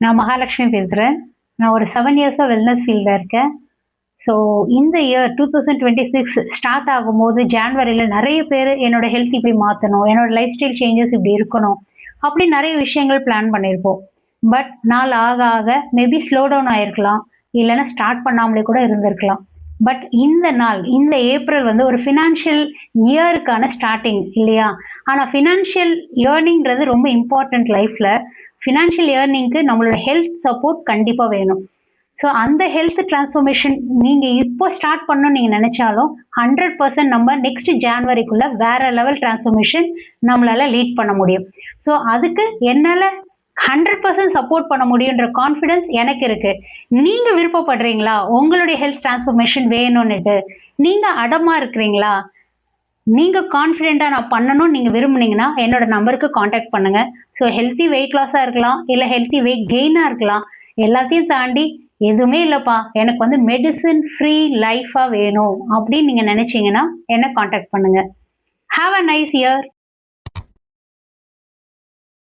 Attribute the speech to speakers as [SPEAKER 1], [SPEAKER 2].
[SPEAKER 1] நான் மகாலட்சுமி பேசுறேன். நான் ஒரு 7 இயர்ஸா வெல்னஸ் ஃபீல்ட்ல இருக்கேன். ஸோ இந்த இயர் 2026 ஸ்டார்ட் ஆகும்போது ஜான்வரில நெறைய பேரு என்னோட ஹெல்த் இப்படி மாத்தணும், என்னோட லைஃப் ஸ்டைல் சேஞ்சஸ் இப்படி இருக்கணும், அப்படி நெறைய விஷயங்கள் பிளான் பண்ணியிருப்போம். பட் நாள் ஆக ஆக மேபி ஸ்லோ டவுன் ஆயிருக்கலாம். இல்லன்னா ஸ்டார்ட் பண்ணாமலே கூட இருந்திருக்கலாம். பட் இந்த நாள், இந்த ஏப்ரல் வந்து ஒரு ஃபினான்ஷியல் இயருக்கான ஸ்டார்ட்டிங் இல்லையா? ஆனா ஃபினான்ஷியல் இயர்னிங்ன்றது ரொம்ப இம்பார்ட்டன்ட் லைஃப்ல. ஃபினான்ஷியல் இயர்னிங்க்கு நம்மளோட ஹெல்த் சப்போர்ட் கண்டிப்பா வேணும். ஸோ அந்த ஹெல்த் டிரான்ஸ்ஃபர்மேஷன் நீங்க இப்போ ஸ்டார்ட் பண்ணணும்னு நீங்க நெனச்சாலும், 100% நம்ம நெக்ஸ்ட் ஜான்வரிக்குள்ள வேற லெவல் டிரான்ஸ்ஃபர்மேஷன் நம்மளால லீட் பண்ண முடியும். ஸோ அதுக்கு என்னால 100% சப்போர்ட் பண்ண முடியுன்ற கான்ஃபிடன்ஸ் எனக்கு இருக்கு. நீங்க விருப்பப்படுறீங்களா? உங்களுடைய ஹெல்த் டிரான்ஸ்ஃபர்மேஷன் வேணும்னுட்டு. நீங்க அடமா இருக்கிறீங்களா? நீங்க கான்ஃபிடென்ட்டா நான் பண்ணணும்னு நீங்க விரும்புனீங்கன்னா, என்னோட நம்பருக்கு கான்டாக்ட் பண்ணுங்க. ஸோ ஹெல்த்தி வெயிட் லாஸா இருக்கலாம், இல்ல ஹெல்த்தி வெயிட் கெயினா இருக்கலாம். எல்லாத்தையும் தாண்டி எதுவுமே இல்லப்பா, எனக்கு வந்து மெடிசின் ஃப்ரீ லைஃபா வேணும் அப்படின்னு நீங்க நெனச்சீங்கன்னா, என்ன கான்டாக்ட் பண்ணுங்க. Have a nice year.